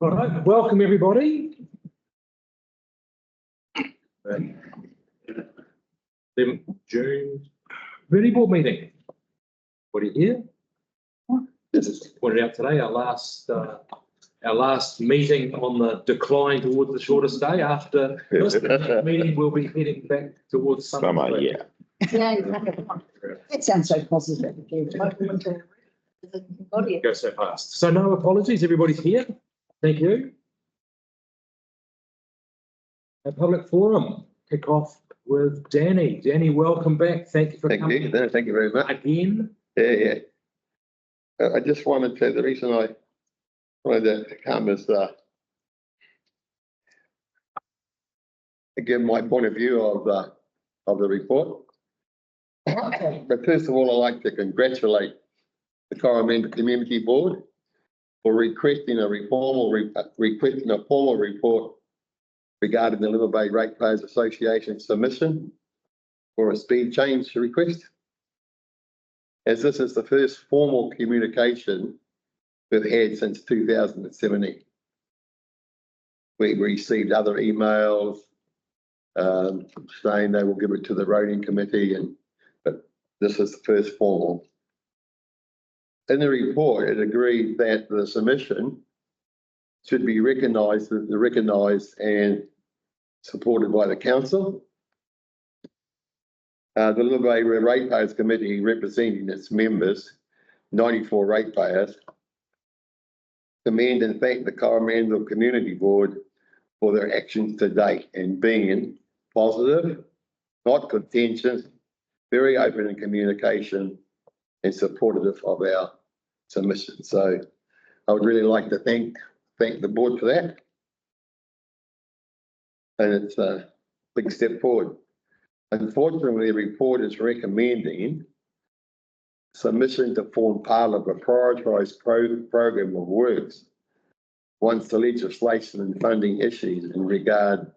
All right, welcome everybody. The June Community Board meeting. What are you here? This is pointed out today, our last meeting on the decline towards the shortest day. After this meeting, we'll be heading back towards summer. Yeah. Yeah, it sounds so positive. Go so fast. So no apologies, everybody's here. Thank you. A public forum kick off with Danny. Danny, welcome back. Thank you for coming. Thank you. No, thank you very much. Again. Yeah. I just wanted to, the reason I wanted to come is give my point of view of the report. But first of all, I'd like to congratulate the Coromandel Community Board for requesting a formal report regarding the Liver Bay Ratepayers Association submission for a speed change request. As this is the first formal communication we've had since 2017. We received other emails saying they will give it to the roading committee, but this is the first formal. In the report, it agreed that the submission should be recognised and supported by the council. The Liver Bay Ratepayers Committee, representing its members, 94 ratepayers, commend and thank the Coromandel Community Board for their actions to date and being positive, not contentious, very open in communication and supportive of our submission. So I would really like to thank the board for that. And it's a big step forward. Unfortunately, the report is recommending submission to form part of a prioritised program of works once the legislation and funding issues in regard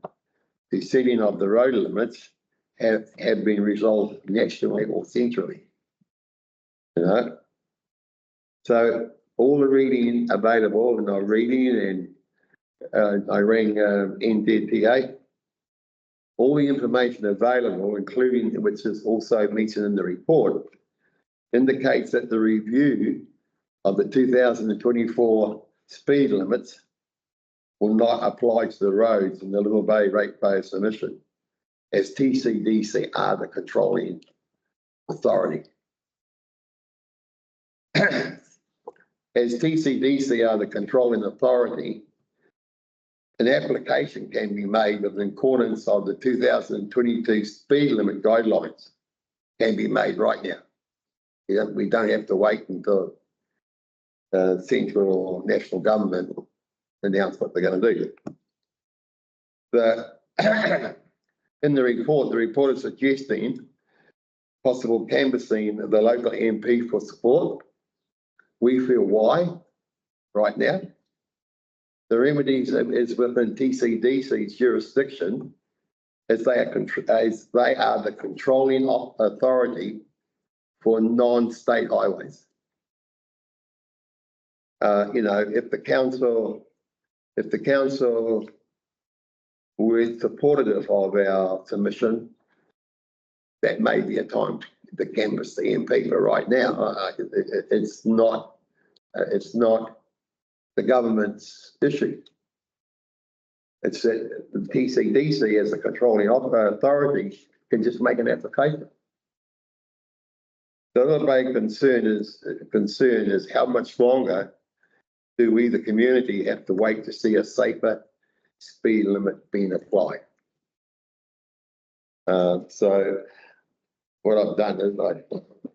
to setting of the road limits have been resolved nationally or centrally. You know, so all the reading available, and I'm reading, and I rang NZTA. All the information available, including which is also mentioned in the report, indicates that the review of the 2024 speed limits will not apply to the roads in the Liver Bay Ratepayer submission, as TCDC are the controlling authority. As TCDC are the controlling authority, an application can be made with accordance of the 2022 speed limit guidelines, can be made right now. We don't have to wait until central or national government announce what they're going to do. In the report is suggesting possible canvassing of the local MP for support. We feel why right now. The remedies is within TCDC's jurisdiction, as they are the controlling authority for non-state highways. You know, if the council were supportive of our submission, that may be a time to canvass the MP. But right now, it's not the government's issue. It's that the TCDC, as the controlling authority, can just make an application. The other big concern is how much longer do we, the community, have to wait to see a safer speed limit being applied? So what I've done is I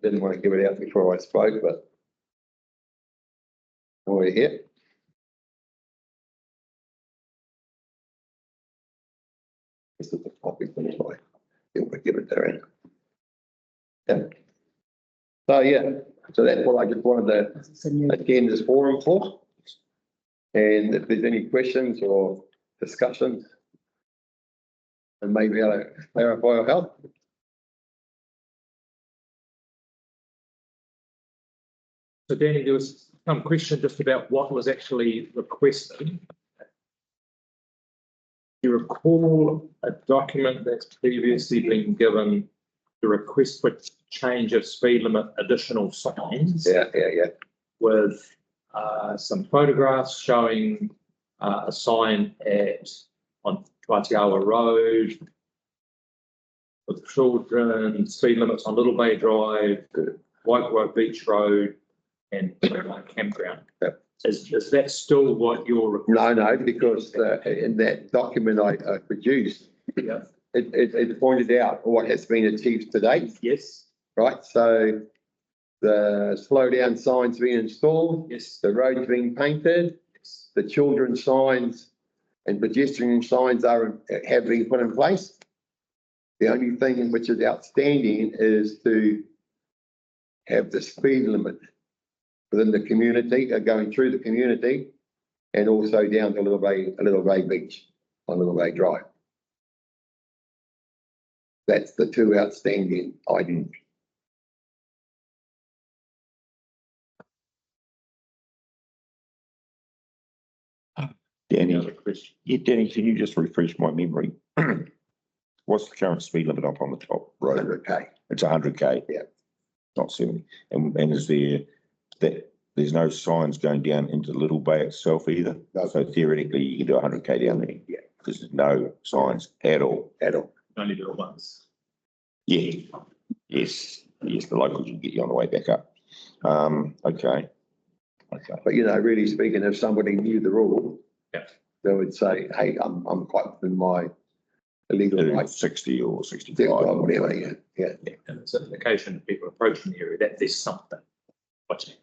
didn't want to give it out before I spoke, but we're here. This is the topic that I give it there. Yeah. So that's what I just wanted to attend this forum for. And if there's any questions or discussions, and maybe I'll clarify or help. So Danny, there was some question just about what was actually requested. You recall a document that's previously been given, the request for change of speed limit, additional signs. Yeah. With some photographs showing a sign on Tuateawa Road with children, speed limits on Little Bay Drive, Waikawa Beach Road, and campground. Yep. Is that still what you're? No, because in that document I produced, Yeah. it pointed out what has been achieved to date, Yes. right? So the slow down signs being installed, Yes. the roads being painted, Yes. the children's signs and pedestrian signs have been put in place. The only thing which is outstanding is to have the speed limit within the community, going through the community, and also down to Little Bay Beach on Little Bay Drive. That's the two outstanding items. Danny, Any other question? yeah, Danny, can you just refresh my memory? What's the current speed limit up on the top road? 100K. It's 100K. Yeah. Not 70. And is there's no signs going down into Little Bay itself either? No. So theoretically, you can do 100K down there? Yeah. Because there's no signs at all. At all. Only do it once. Yeah. Yes, the locals will get you on the way back up. Okay. But really speaking, if somebody knew the rule, Yeah. they would say, hey, I'm quite within my illegal rights. 60 or 65. Whatever, yeah. And it's an indication of people approaching the area that there's something.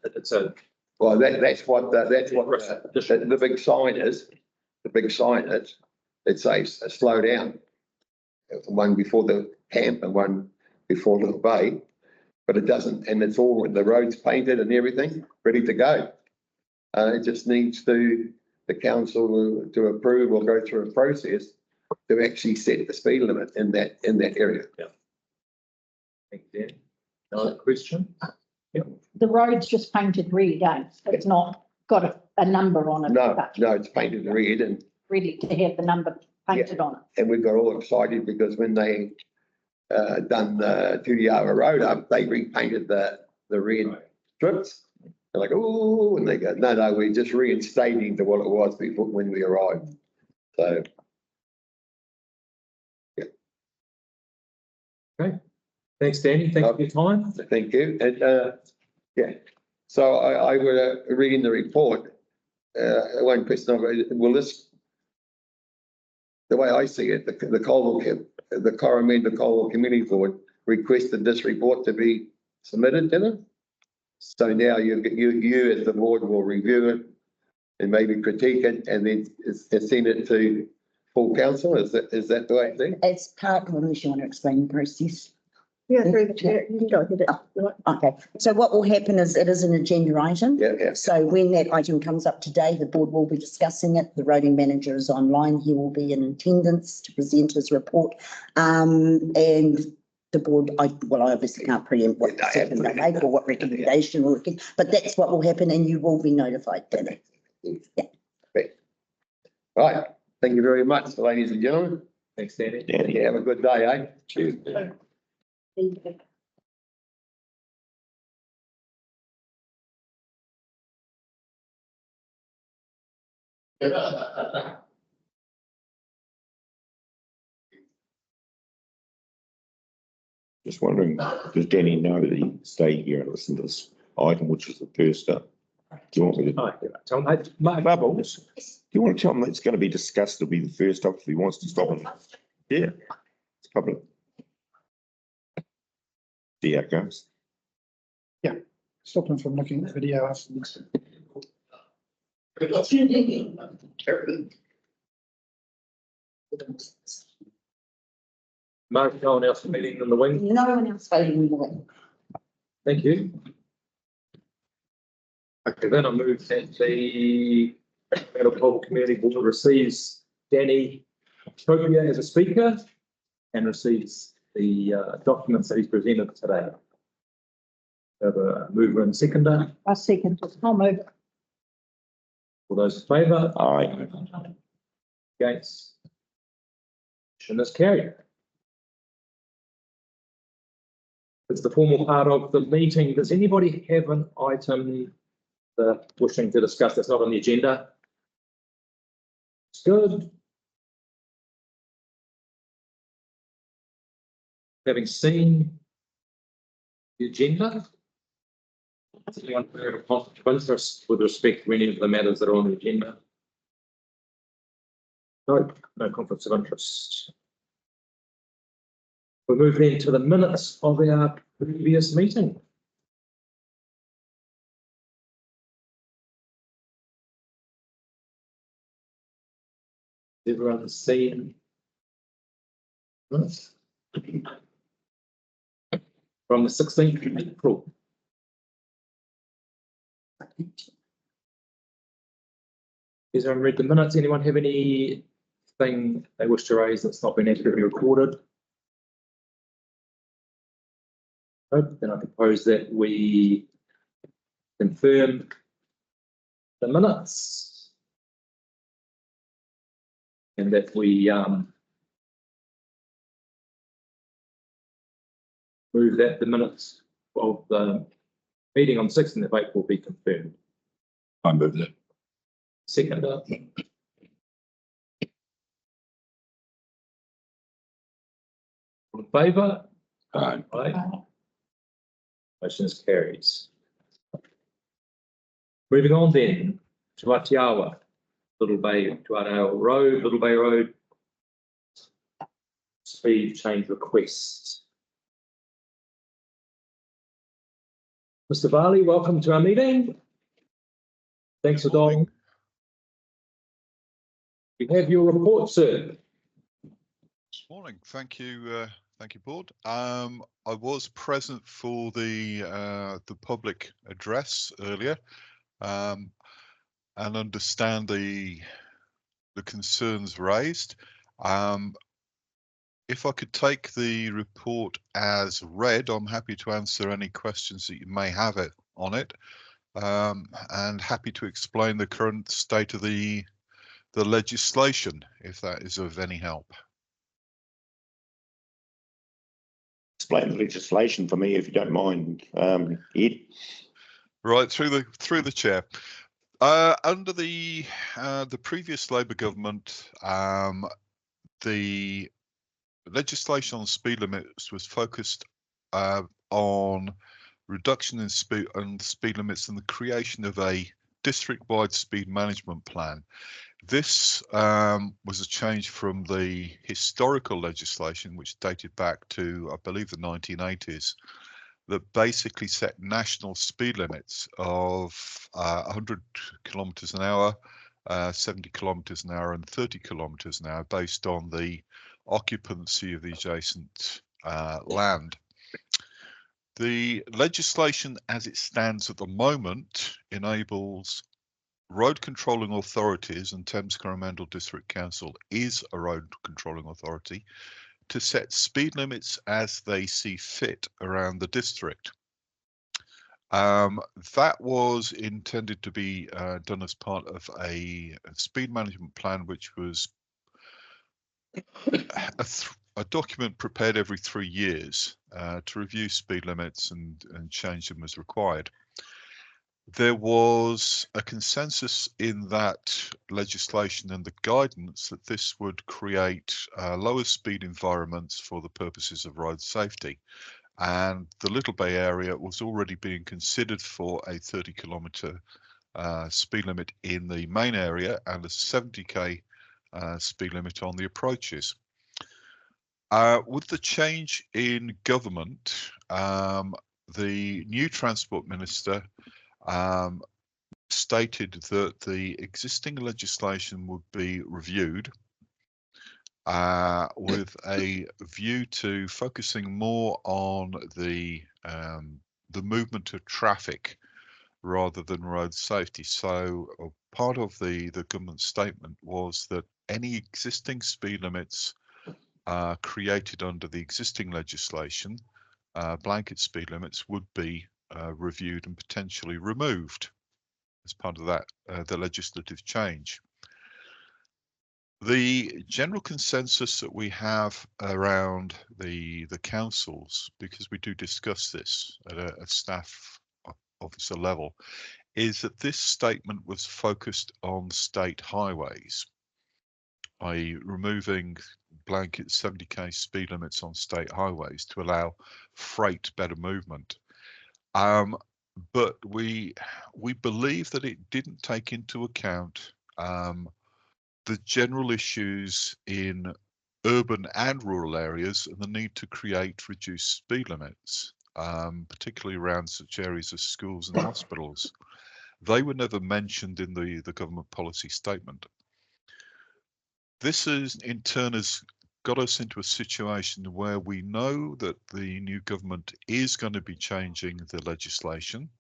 It's a. Well, that's what the big sign is. The big sign is, it says slow down. One before the camp and one before Little Bay, but it doesn't, and it's all, the roads painted and everything, ready to go. It just needs the council to approve or go through a process to actually set the speed limit in that area. Thank you, Dan. Another question? The road's just painted red, eh? It's not got a number on it. No, but it's painted red and Ready to have the number painted on it. we got all excited because when they done the Tuateawa Road up, they repainted the red strips. They're like, oh, and they go, no, we're just reinstating to what it was before when we arrived. So. Thanks, Danny. Thanks for your time. Thank you. And, so I would, reading the report, one question, will this, the way I see it, the Coromandel Colville Community Board requested this report to be submitted to them. So now you as the board will review it and maybe critique it and then send it to full council. Is that the way it's? It's part of, unless you want to explain the process. Yeah, through the chair, you can go ahead. Okay, so what will happen is it is an agenda item. Yeah. So when that item comes up today, the board will be discussing it. The roading manager is online. He will be in attendance to present his report. And the board, I obviously can't preempt what decision they make or what recommendation will get, but that's what will happen and you will be notified, Danny. Yeah. Right. Thank you very much, ladies and gentlemen. Thanks, Danny. Danny. Have a good day, eh? Cheers. Just wondering, does Danny know that he can stay here and listen to this item, which is the first up? Do you want me to? Hi, tell him, Mark. Bubbles, do you want to tell him that it's going to be discussed? It'll be the first up if he wants to stop it. Yeah, it's public. See how it goes. Stop them from looking at the video afterwards. Mark, no one else meeting in the wing. No one else voting in the way. Thank you. Okay, then I move that the Coromandel Community Board receives Danny Topia as a speaker and receives the documents that he's presented today. Have a mover and seconder. I second. I'll move. All those in favour? Aye. Against? Motion is carried. It's the formal part of the meeting. Does anybody have an item they're wishing to discuss that's not on the agenda? It's good. Having seen the agenda, does anyone have a conflict of interest with respect to any of the matters that are on the agenda? No, no conflicts of interest. We move then to the minutes of our previous meeting. Everyone seen minutes from the 16th of April? Is everyone read the minutes? Anyone have anything they wish to raise that's not been accurately recorded? No, then I propose that we confirm the minutes and that we move that the minutes of the meeting on 16th of April be confirmed. I move that. Second. All in favour? Aye. Aye. Motion is carried. Moving on then, Tuateawa, Little Bay Road, speed change request. Mr. Varley, welcome to our meeting. Thanks for dialing. We have your report, sir. This morning, thank you, board. I was present for the public address earlier, and understand the concerns raised. If I could take the report as read, I'm happy to answer any questions that you may have on it, and happy to explain the current state of the legislation, if that is of any help. Explain the legislation for me, if you don't mind, Ed. Right, through the chair. Under the previous Labour government, the legislation on speed limits was focused on reduction in speed limits and the creation of a district-wide speed management plan. This was a change from the historical legislation, which dated back to, I believe, the 1980s, that basically set national speed limits of 100 kilometres an hour, 70 kilometres an hour and 30 kilometres an hour based on the occupancy of the adjacent land. The legislation as it stands at the moment enables road controlling authorities, and Thames Coromandel District Council is a road controlling authority, to set speed limits as they see fit around the district. That was intended to be done as part of a speed management plan, which was a document prepared every 3 years to review speed limits and change them as required. There was a consensus in that legislation and the guidance that this would create lower speed environments for the purposes of road safety. And the Little Bay area was already being considered for a 30-kilometre speed limit in the main area and a 70k speed limit on the approaches. With the change in government, the new Transport Minister stated that the existing legislation would be reviewed with a view to focusing more on the movement of traffic rather than road safety. So part of the government statement was that any existing speed limits created under the existing legislation, blanket speed limits, would be reviewed and potentially removed. as part of that, the legislative change. The general consensus that we have around the councils, because we do discuss this at a staff officer level, is that this statement was focused on state highways, i.e. removing blanket 70k speed limits on state highways to allow freight better movement. But we believe that it didn't take into account the general issues in urban and rural areas and the need to create reduced speed limits, particularly around such areas as schools and hospitals. They were never mentioned in the government policy statement. This is in turn has got us into a situation where we know that the new government is going to be changing the legislation.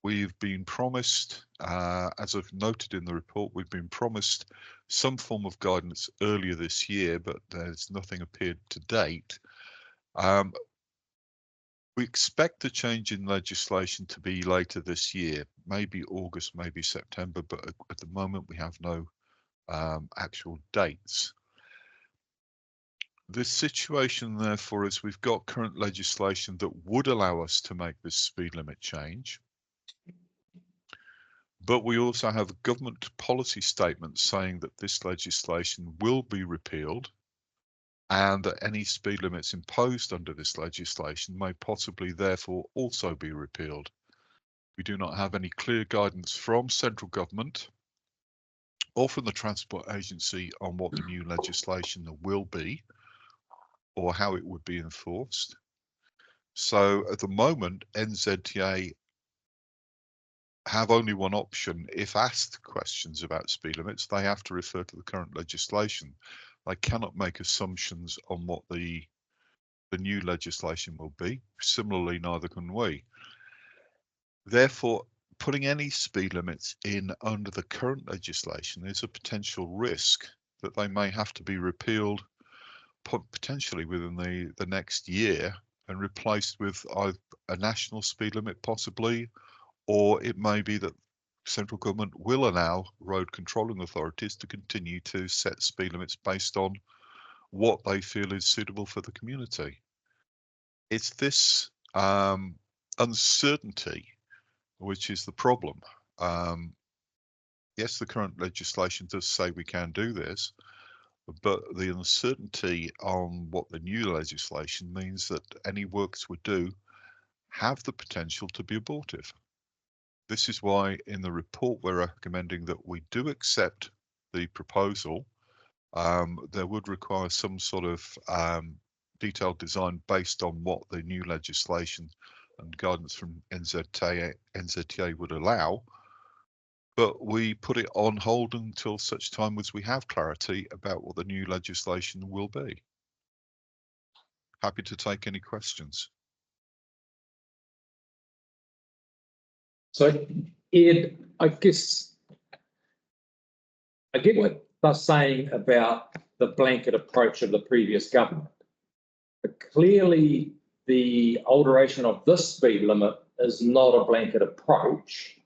We've been promised, as I've noted in the report, we've been promised some form of guidance earlier this year, but there's nothing appeared to date. We expect the change in legislation to be later this year, maybe August, maybe September, but at the moment we have no actual dates. The situation therefore is we've got current legislation that would allow us to make this speed limit change. But we also have a government policy statement saying that this legislation will be repealed and that any speed limits imposed under this legislation may possibly therefore also be repealed. We do not have any clear guidance from central government or from the Transport Agency on what the new legislation will be or how it would be enforced. So at the moment, NZTA have only one option. If asked questions about speed limits, they have to refer to the current legislation. They cannot make assumptions on what the new legislation will be. Similarly, neither can we. Therefore, putting any speed limits in under the current legislation is a potential risk that they may have to be repealed potentially within the next year and replaced with a national speed limit possibly, or it may be that central government will allow road controlling authorities to continue to set speed limits based on what they feel is suitable for the community. It's this uncertainty which is the problem. Yes, the current legislation does say we can do this, but the uncertainty on what the new legislation means that any works we do have the potential to be abortive. This is why in the report we're recommending that we do accept the proposal. There would require some sort of detailed design based on what the new legislation and guidance from NZTA would allow, but we put it on hold until such time as we have clarity about what the new legislation will be. Happy to take any questions. So, Ed, I guess I get what they're saying about the blanket approach of the previous government, but clearly the alteration of this speed limit is not a blanket approach.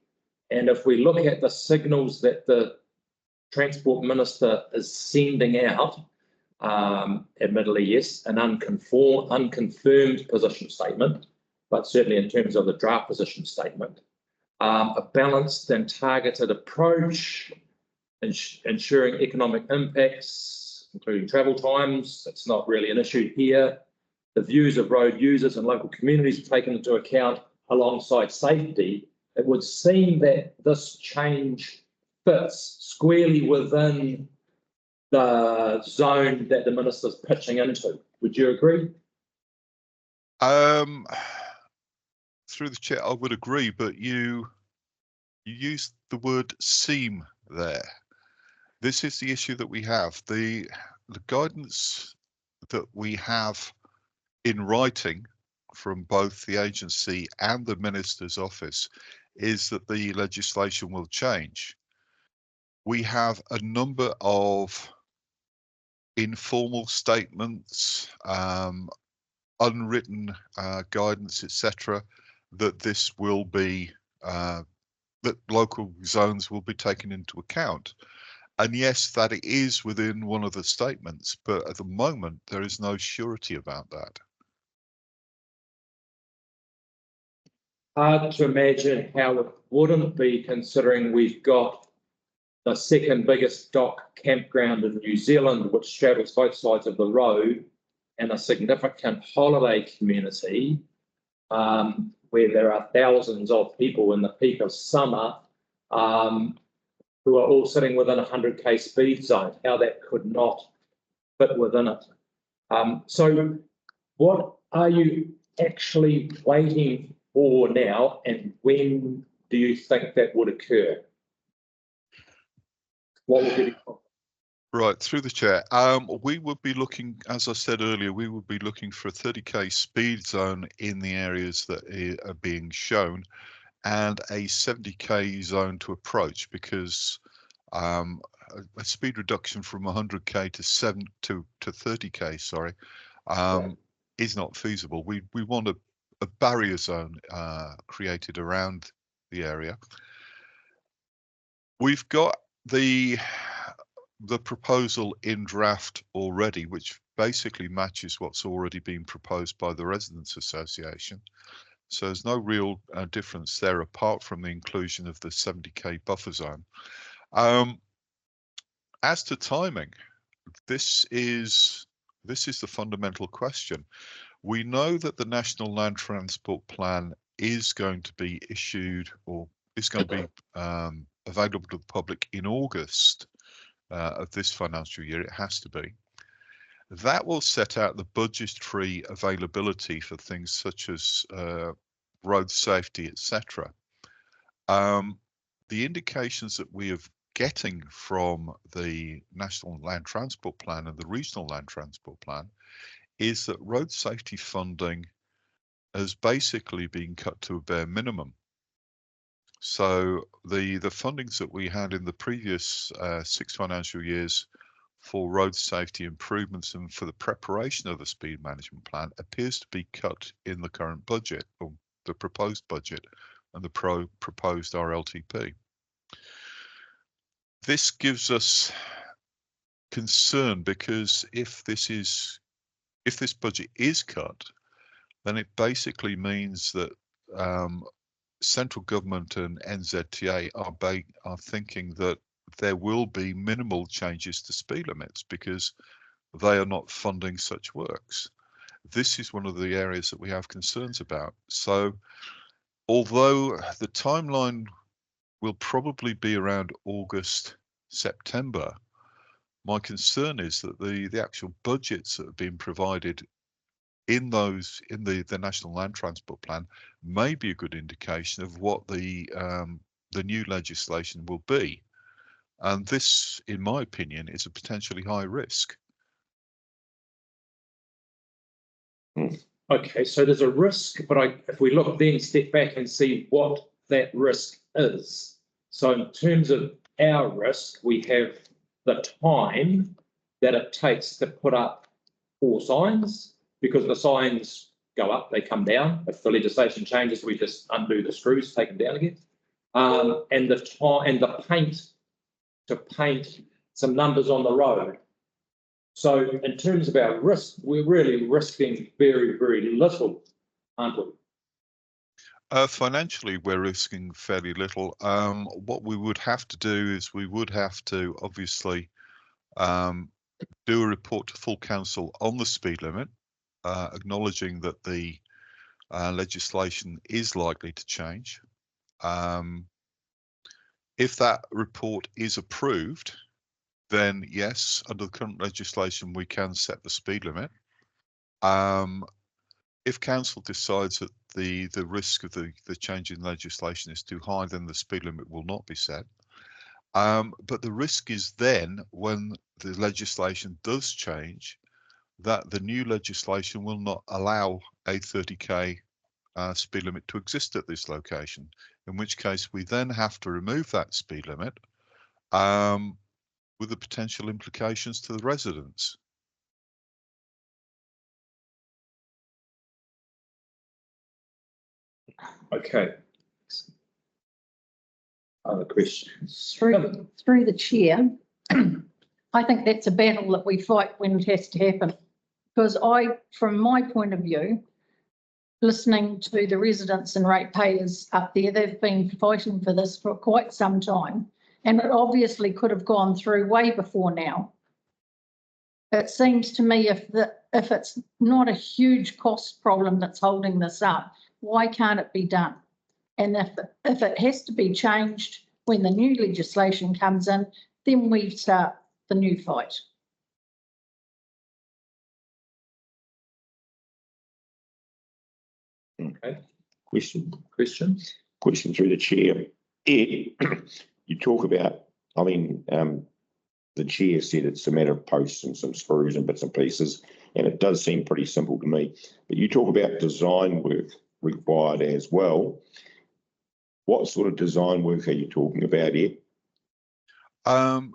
And if we look at the signals that the Transport Minister is sending out, admittedly, yes, an unconfirmed position statement, but certainly in terms of the draft position statement, a balanced and targeted approach, ensuring economic impacts, including travel times. It's not really an issue here. The views of road users and local communities are taken into account alongside safety. It would seem that this change fits squarely within the zone that the minister's pitching into. Would you agree? Through the chair, I would agree, but you used the word seem there. This is the issue that we have. The guidance that we have in writing from both the agency and the minister's office is that the legislation will change. We have a number of informal statements, unwritten guidance, etc., that this will be that local zones will be taken into account. And yes, that is within one of the statements, but at the moment there is no surety about that. Hard to imagine how it wouldn't be, considering we've got the second biggest dock campground in New Zealand, which straddles both sides of the road, and a significant holiday community, where there are thousands of people in the peak of summer, who are all sitting within a 100k speed zone, how that could not fit within it. So what are you actually waiting for now, and when do you think that would occur? What will give you? Right, through the chair. We would be looking, as I said earlier, we would be looking for a 30k speed zone in the areas that are being shown, and a 70k zone to approach, because a speed reduction from 100k to 30k, sorry, is not feasible. We want a barrier zone created around the area. We've got the proposal in draft already, which basically matches what's already been proposed by the Residents Association. So there's no real difference there, apart from the inclusion of the 70k buffer zone. As to timing, this is the fundamental question. We know that the National Land Transport Plan is going to be issued, or is going to be available to the public in August of this financial year. It has to be. That will set out the budgetary availability for things such as road safety, etc. The indications that we are getting from the National Land Transport Plan and the Regional Land Transport Plan is that road safety funding has basically been cut to a bare minimum. So the fundings that we had in the previous 6 financial years for road safety improvements and for the preparation of the speed management plan appears to be cut in the current budget, or the proposed budget, and the proposed RLTP. This gives us concern, because if this budget is cut, then it basically means that central government and NZTA are thinking that there will be minimal changes to speed limits because they are not funding such works. This is one of the areas that we have concerns about. So although the timeline will probably be around August, September, my concern is that the actual budgets that have been provided in the National Land Transport Plan may be a good indication of what the new legislation will be. And this, in my opinion, is a potentially high risk. Okay, so there's a risk, but if we look then step back and see what that risk is. So in terms of our risk, we have the time that it takes to put up 4 signs, because the signs go up, they come down. If the legislation changes, we just undo the screws, take them down again. And the time and the paint to paint some numbers on the road. So in terms of our risk, we're really risking very, very little, aren't we? Financially, we're risking fairly little. What we would have to do is we would have to obviously do a report to full council on the speed limit, acknowledging that the legislation is likely to change. If that report is approved, then yes, under the current legislation, we can set the speed limit. If council decides that the risk of the change in legislation is too high, then the speed limit will not be set. But the risk is then, when the legislation does change, that the new legislation will not allow a 30k speed limit to exist at this location, in which case we then have to remove that speed limit with the potential implications to the residents. Okay. Other questions? Through the chair, I think that's a battle that we fight when it has to happen. Because from my point of view, listening to the residents and ratepayers up there, they've been fighting for this for quite some time. And it obviously could have gone through way before now. It seems to me if it's not a huge cost problem that's holding this up, why can't it be done? And if it has to be changed when the new legislation comes in, then we start the new fight. Okay. Question through the chair. Ed, you talk about, the chair said it's a matter of posts and some screws and bits and pieces, and it does seem pretty simple to me. But you talk about design work required as well. What sort of design work are you talking about, Ed?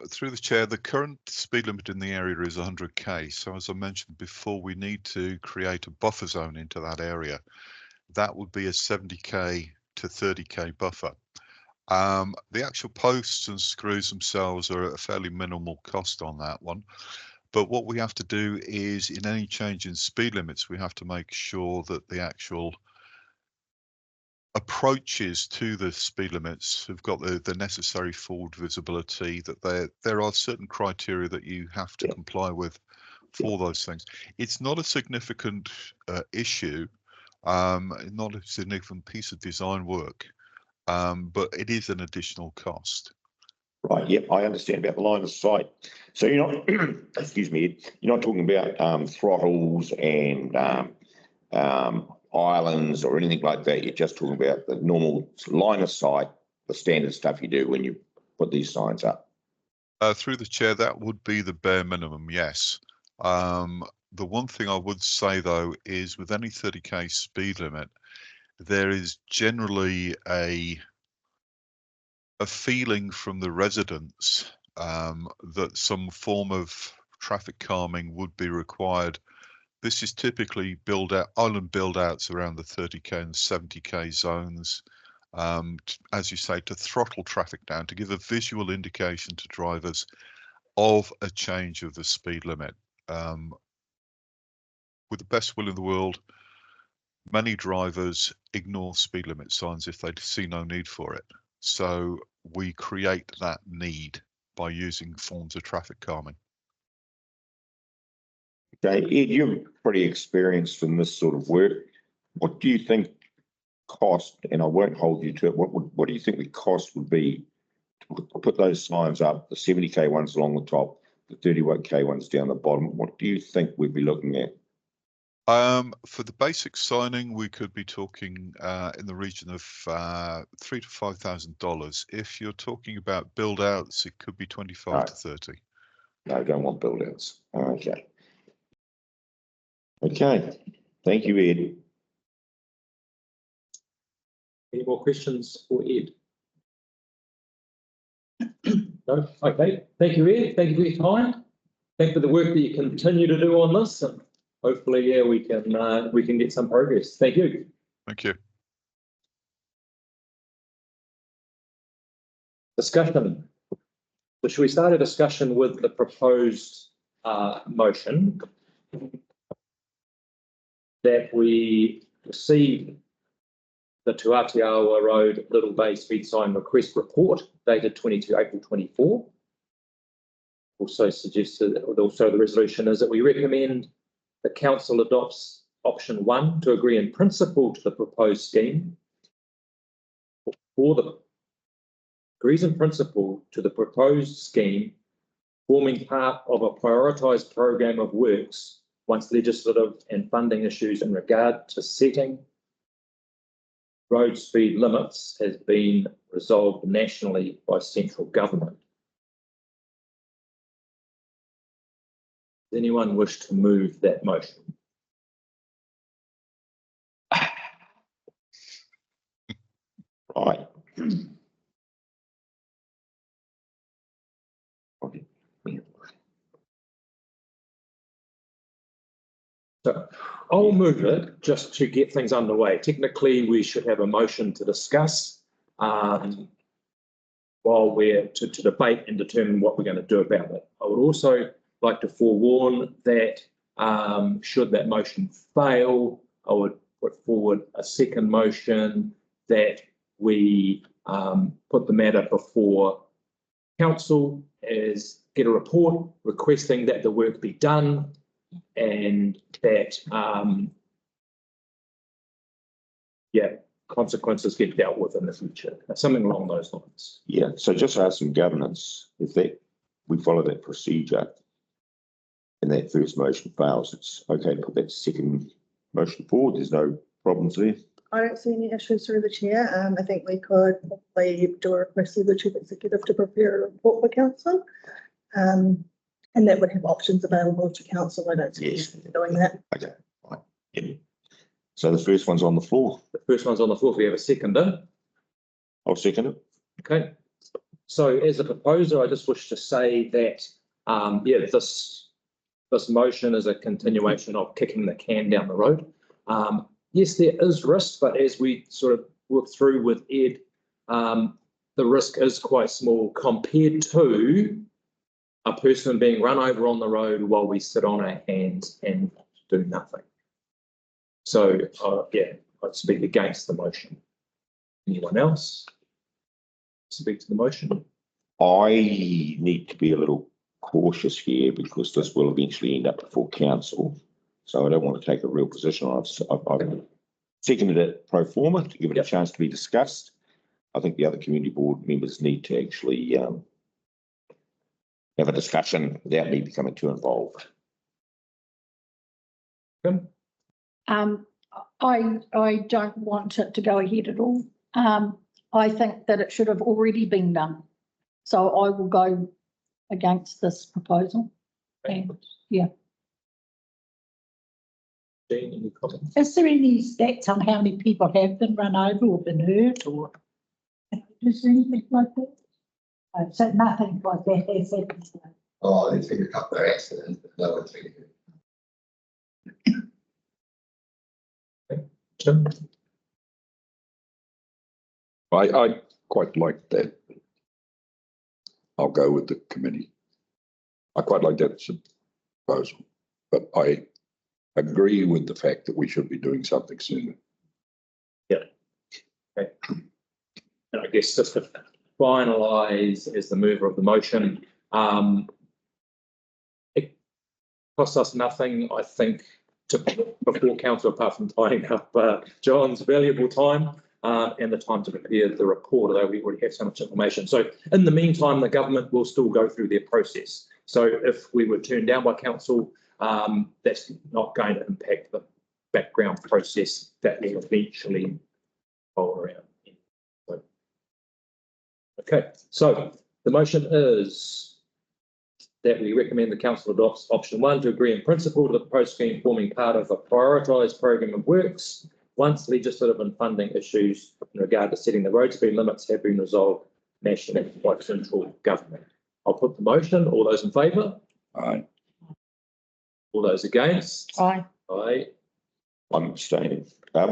Through the chair, the current speed limit in the area is 100k. So as I mentioned before, we need to create a buffer zone into that area. That would be a 70k to 30k buffer. The actual posts and screws themselves are a fairly minimal cost on that one. But what we have to do is, in any change in speed limits, we have to make sure that the actual approaches to the speed limits have got the necessary forward visibility, that there are certain criteria that you have to comply with for those things. It's not a significant issue, not a significant piece of design work, but it is an additional cost. Right, yep, I understand about the line of sight. So you're not, excuse me, you're not talking about throttles and islands or anything like that. You're just talking about the normal line of sight, the standard stuff you do when you put these signs up. Through the chair, that would be the bare minimum, yes. The one thing I would say, though, is with any 30k speed limit, there is generally a feeling from the residents that some form of traffic calming would be required. This is typically island build-outs around the 30k and 70k zones, as you say, to throttle traffic down, to give a visual indication to drivers of a change of the speed limit. With the best will in the world, many drivers ignore speed limit signs if they see no need for it. So we create that need by using forms of traffic calming. Okay, Ed, you're pretty experienced in this sort of work. What do you think cost, and I won't hold you to it, what do you think the cost would be to put those signs up, the 70k ones along the top, the 31k ones down the bottom? What do you think we'd be looking at? For the basic signing, we could be talking in the region of $3,000 to $5,000. If you're talking about build outs, it could be 25 to 30. No, I don't want build outs. Okay. Okay. Thank you, Ed. Any more questions for Ed? No? Okay. Thank you, Ed. Thank you for your time. Thank you for the work that you continue to do on this. And hopefully, yeah, we can get some progress. Thank you. Thank you. Discussion. So should we start a discussion with the proposed motion that we receive the Tuateawa Road Little Bay Speed Sign Request Report dated 22 April 24. Also suggested, also the resolution is that we recommend the council adopts option 1 to agree in principle to the proposed scheme, agrees in principle to the proposed scheme forming part of a prioritised program of works once legislative and funding issues in regard to setting road speed limits has been resolved nationally by central government. Does anyone wish to move that motion? Right. So I'll move it just to get things underway. Technically, we should have a motion to discuss. while we're to debate and determine what we're going to do about it. I would also like to forewarn that should that motion fail, I would put forward a second motion that we put the matter before council, as get a report requesting that the work be done and that consequences get dealt with in the future, something along those lines. Yeah, so just ask some governance, if we follow that procedure and that first motion fails, it's okay to put that second motion forward. There's no problems there. I don't see any issues through the chair. I think we could probably do a request to the chief executive to prepare a report for council. And that would have options available to council. I don't see Yes. doing that. Okay, fine. Yeah. So the first one's on the floor. The first one's on the floor. If we have a seconder. I'll second it. Okay. So as a proposer, I just wish to say that, this motion is a continuation of kicking the can down the road. Yes, there is risk, but as we sort of work through with Ed, the risk is quite small compared to a person being run over on the road while we sit on our hands and do nothing. So, I'd speak against the motion. Anyone else speak to the motion? I need to be a little cautious here because this will eventually end up before council. So I don't want to take a real position on it. I've seconded it pro forma to give it a chance to be discussed. I think the other community board members need to actually have a discussion without me becoming too involved. Kim? I don't want it to go ahead at all. I think that it should have already been done. So I will go against this proposal. And Jean, any comments? Is there any stats on how many people have been run over or been hurt or is anything like that? So nothing like that has happened. Oh, there's been a couple of accidents, but no one's been hurt. Jim? I quite like that. I'll go with the committee. I quite like that as a proposal, but I agree with the fact that we should be doing something sooner. Yeah. Okay. And I guess just to finalise as the mover of the motion, it costs us nothing, I think, before council, apart from tying up John's valuable time and the time to prepare the report, although we already have so much information. So in the meantime, the government will still go through their process. So if we were turned down by council, that's not going to impact the background process that will eventually roll around. So, okay, so the motion is that we recommend the council adopts option 1 to agree in principle to the proposed scheme forming part of a prioritised program of works once legislative and funding issues in regard to setting the road speed limits have been resolved nationally by central government. I'll put the motion. All those in favour? Aye. All those against? Aye. Aye. I'm abstaining. What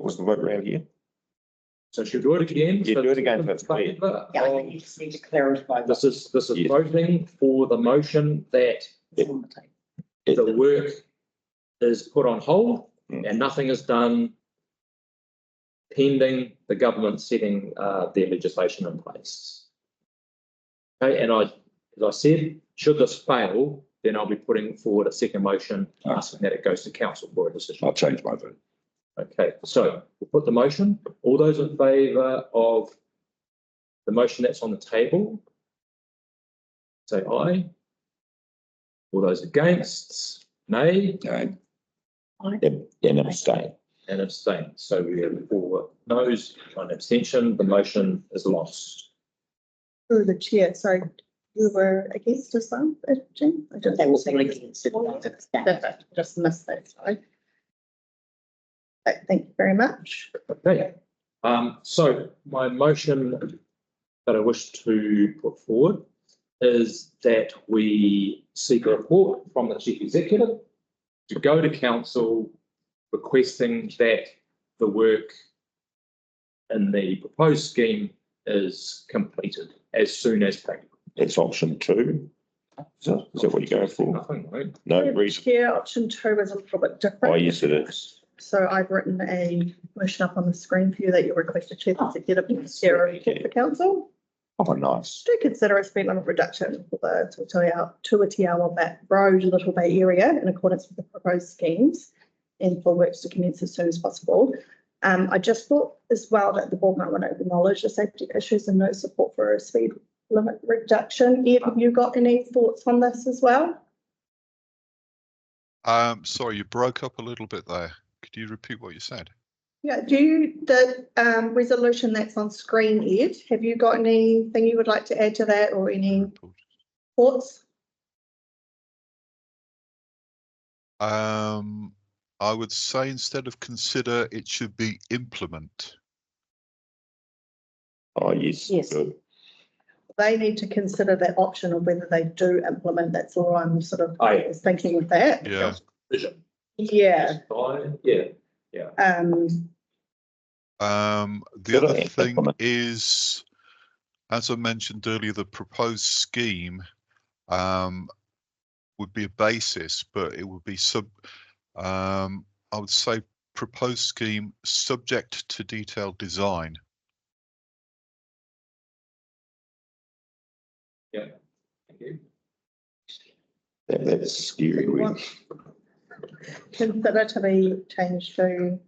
was the vote around here? So should we do it again? Yeah, do it again, that's clear. Yeah, I think you just need to clarify. This is Yes. voting for the motion that On the table. the work is put on hold and nothing is done pending the government setting their legislation in place. Okay, and as I said, should this fail, then I'll be putting forward a second motion asking that it goes to council for a decision. I'll change my vote. Okay, so we'll put the motion. All those in favour of the motion that's on the table, say aye. All those against, nay, Aye. And abstain. and abstain. So we have 4 noes, 1 abstention. The motion is lost. Through the chair, sorry, you were against this one, Jane? I just- They will be against it. Perfect, just missed that, sorry. Right, thank you very much. Okay, so my motion that I wish to put forward is that we seek a report from the chief executive to go to council requesting that the work in the proposed scheme is completed as soon as practical. That's option 2. Is that what you're going for? Nothing, right? No reason. Chair, option 2 is a little bit different. Oh, yes, it is. So I've written a motion up on the screen for you that you request a chief executive to prepare a report for council Oh, nice. to consider a speed limit reduction for the Tuateawa Back Road, Little Bay area in accordance with the proposed schemes and for works to commence as soon as possible. I just thought as well that the board might want to acknowledge the safety issues and no support for a speed limit reduction. Ed, have you got any thoughts on this as well? Sorry, you broke up a little bit there. Could you repeat what you said? Yeah, the resolution that's on screen, Ed, have you got anything you would like to add to that or any thoughts? I would say instead of consider, it should be implement. Oh, yes. Yes. Good. They need to consider that option of whether they do implement. That's all I'm sort of was thinking with that. Yeah. Vision. Yeah. Yeah. The other thing is, as I mentioned earlier, the proposed scheme would be a basis, but it would be I would say proposed scheme subject to detailed design. Yeah. Thank you. That's scary. Really. Consider to be changed to.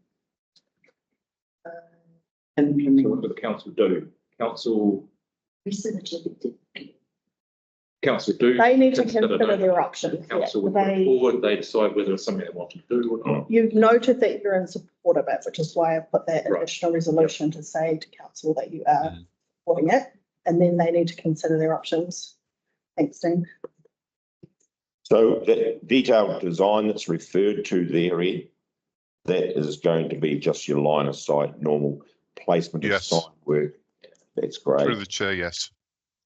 So what do the council do? Council do. They need to consider consider that. their options. Council would put it forward, they decide whether it's something they want to do or not. You've noted that you're in support of it, which is why I put that Right. additional resolution to say to council that you are supporting it, and then they need to consider their options. Thanks, Dean. So the detailed design that's referred to there, Ed, that is going to be just your line of sight, normal placement of Yes. sign work. That's Through great. the chair, yes.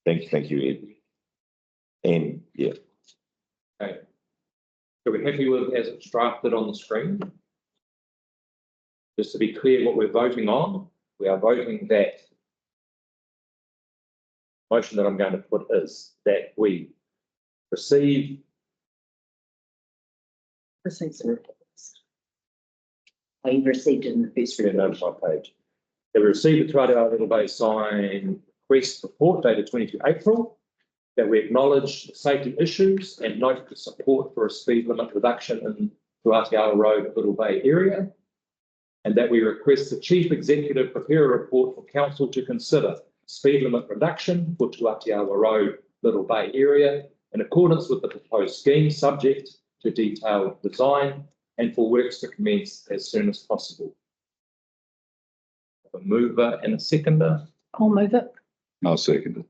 Thank you, Ed. And yeah, Okay. So we're happy with as it's drafted on the screen. Just to be clear what we're voting on, we are voting that motion that I'm going to put is that we receive Proceeds the reports. You've received it in the first through the notified page. That we receive the Tuateawa Little Bay sign request report dated 22 April. That we acknowledge the safety issues and note the support for a speed limit reduction in Tuateawa Road, Little Bay area. And that we request the Chief Executive prepare a report for council to consider speed limit reduction for Tuateawa Road, Little Bay area in accordance with the proposed scheme, subject to detailed design and for works to commence as soon as possible. A mover and a seconder. I'll move it. I'll second it.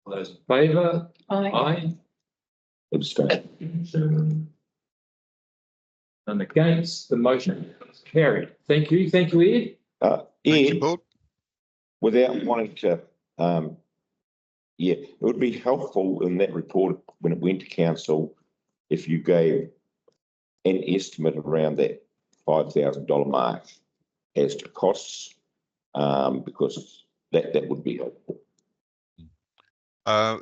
All those in favour? Aye. Aye. abstain. And against, the motion is carried. Thank you, Ed. Thank you, Ed, board. without wanting to, it would be helpful in that report when it went to council if you gave an estimate around that $5,000 mark as to costs, because that would be helpful.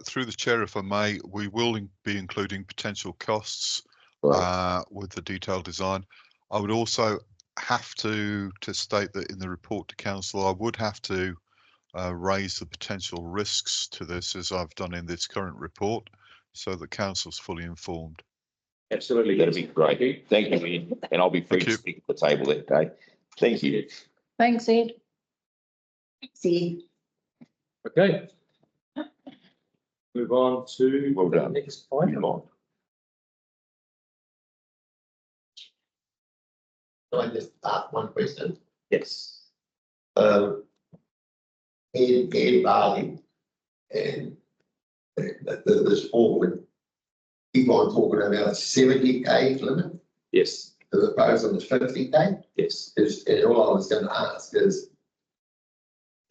Through the chair, if I may, we will be including potential costs with the detailed design. I would also have to state that in the report to council, I would have to raise the potential risks to this, as I've done in this current report, so that council's fully informed. Absolutely. That'd be great. Thank you, Ed. And I'll be free Thank to you. speak at the table that day. Thank you. Thanks, Ed. See, Okay. Move on to Well the done. next point. Come on. Can I just ask one question? Yes. In Bali and this board, keep on talking about a 70K limit Yes. as opposed to the 50K. Yes. And all I was going to ask is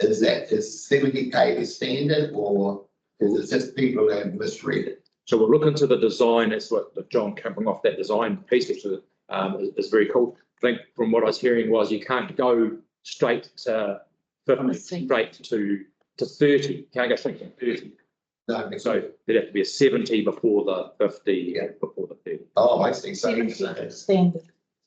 70K the standard, or is it just people that have misread it? So we'll look into the design. That's what John covering off that design piece, which is very cool. I think from what I was hearing was you can't go straight to 50 straight to 30, can't go straight to 30. No, because- So there'd have to be a 70 before the 50, Yeah. before the 30. oh, I see, so he's saying, Standard.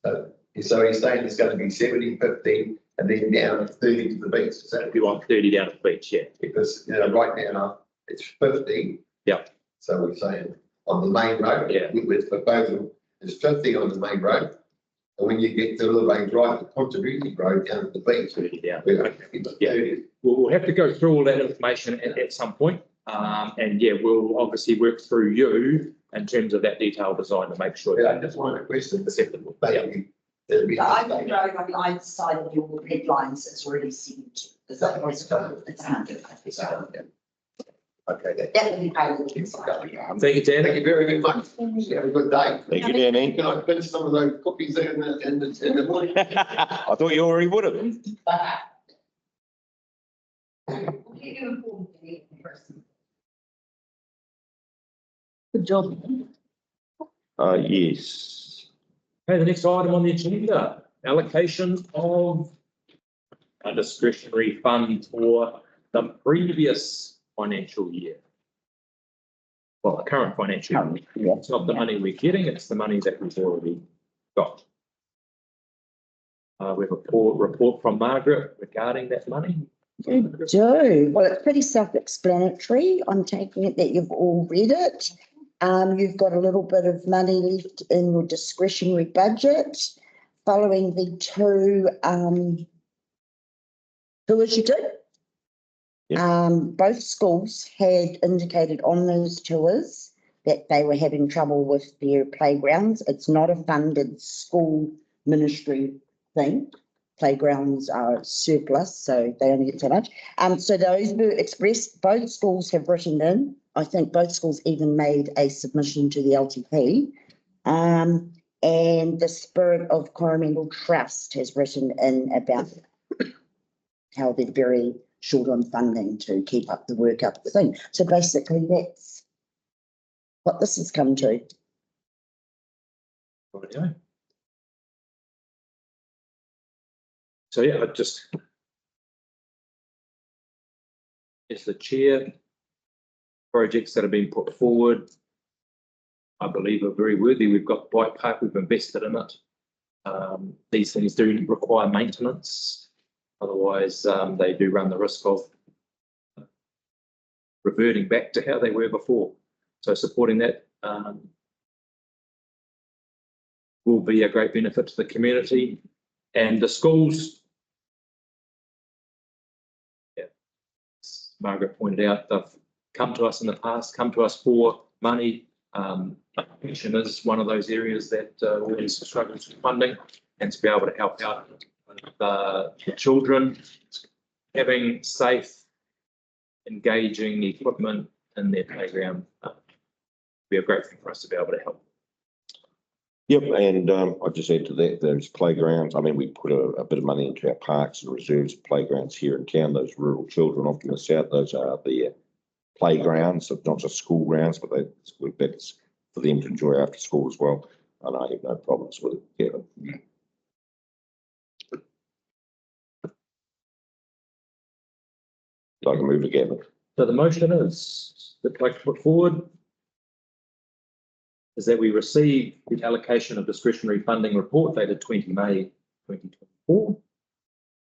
so he's saying it's gonna be 70, 50, and then down 30 to the beach, is that If you want 30 down at the beach, yeah. because, right now, it's 50. Yeah. So we're saying on the main road. Yeah. With proposal, it's 50 on the main road. And when you get to Little Bay Drive, the contributing road down at the beach, 30 down. we're happy with Yeah. 30. We'll have to go through all that information at some point. And yeah, we'll obviously work through you in terms of that detailed design to make sure Yeah, that just one question, it's acceptable. Yeah. maybe. There'll be. The Ivan Road on either side of your red lines is already seen. Is that what it's called? It's 100. Okay, then. That will be paid. Thank you, Dan. Thank you very much. Have a good day. Thank you, Danny. Can I finish some of those cookies there in the morning? I thought you already would have. Good job. Yes. Okay, the next item on the agenda, allocation of a discretionary fund for the previous financial year. Well, the current financial year. Yeah. It's not the money we're getting, it's the money that we've already got. We have a report from Margaret regarding that money. You do. Well, it's pretty self-explanatory. I'm taking it that you've all read it. You've got a little bit of money left in your discretionary budget following the two tours you did. Both schools had indicated on those tours that they were having trouble with their playgrounds. It's not a funded school ministry thing. Playgrounds are surplus, so they only get so much. So those were expressed, both schools have written in. I think both schools even made a submission to the LTP. And the Spirit of Coromandel Trust has written in about how they're very short on funding to keep up the work up the thing. So basically that's what this has come to. Rightio. So yeah, I just, as the chair, projects that have been put forward, I believe are very worthy. We've got Bike Park, we've invested in it. These things do require maintenance. Otherwise, they do run the risk of reverting back to how they were before. So supporting that will be a great benefit to the community and the schools. Yeah, as Margaret pointed out, they've come to us in the past, come to us for money. Allocation is one of those areas that always struggles with funding, and to be able to help out the children having safe, engaging equipment in their playground be a great thing for us to be able to help. Yep, and I just add to that, those playgrounds, I mean, we put a bit of money into our parks and reserves playgrounds here in town. Those rural children often miss out. Those are the playgrounds, so not just school grounds, but that's for them to enjoy after school as well. And I have no problems with it. Yeah. Like a move again. So the motion is that I put forward is that we receive the allocation of discretionary funding report dated 20 May 2024,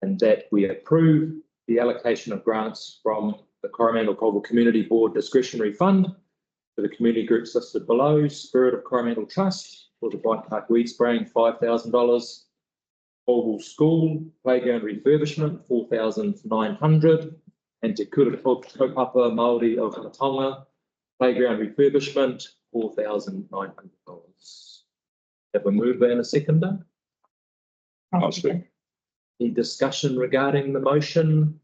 and that we approve the allocation of grants from the Coromandel Colville Community Board discretionary fund for the community groups listed below: Spirit of Coromandel Trust for the Bike Park weed spraying, $5,000. Colville School playground refurbishment, $4,900. And Te Kura Kaupapa Māori of Tonga playground refurbishment, $4,900. Have a mover and a seconder? I'll see. Any discussion regarding the motion?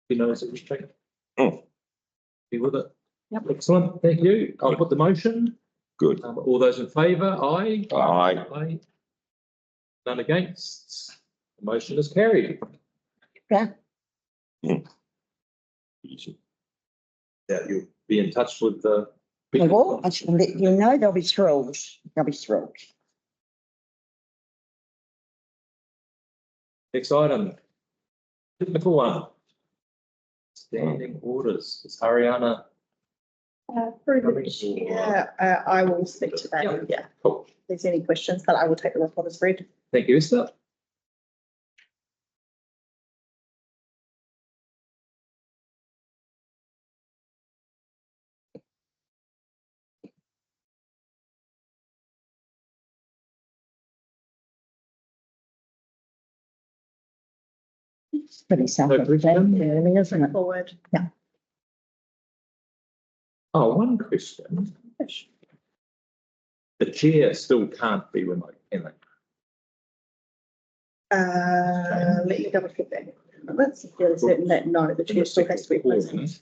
Who knows it was taken? Be with it. Yep. Excellent, thank you. I'll put the motion. Good. All those in favour, aye? Aye. Aye. None against. The motion is carried. Easy. Yeah, you'll be in touch with the They will. I shall let you know. They'll be thrilled. They'll be thrilled. Next item. Technical one. Standing orders. Is Ariana? Through the chair, I will speak to that, yeah. Cool. If there's any questions, but I will take the report as read. Thank you, Esther. It's pretty self-explanatory, really, isn't it? Forward. Oh, one question. The chair still can't be remote, can they? Let me double check that. Let's feel certain that no, the chair still has to be present.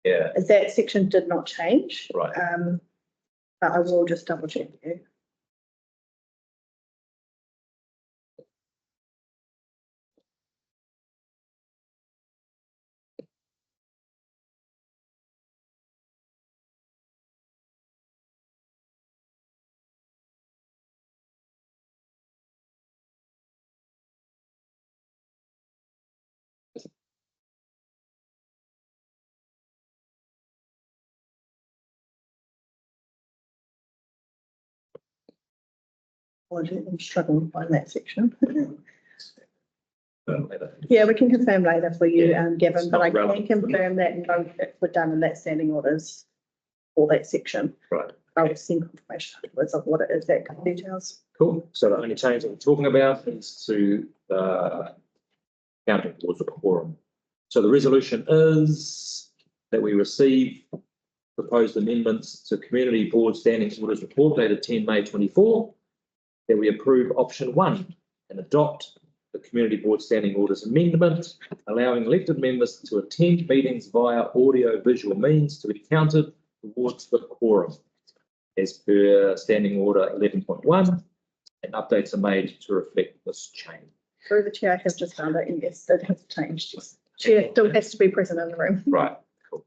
Yeah, That section did not change. right. But I will just double check you. I'm struggling to find that section. Yeah, we can confirm later for you, Gavin, but I can confirm that no bits were done in that standing orders for that section. Right. I will send confirmation afterwards of what it is, that kind of details. Cool. So the only change that we're talking about is to counting towards the quorum. So the resolution is that we receive proposed amendments to Community Board Standing Orders Report dated 10 May 24, that we approve option 1 and adopt the Community Board Standing Orders Amendment, allowing elected members to attend meetings via audio-visual means to be counted towards the quorum as per Standing Order 11.1, and updates are made to reflect this change. Through the chair, I have just found it, and yes, it has changed. Chair still has to be present in the room. Right, cool.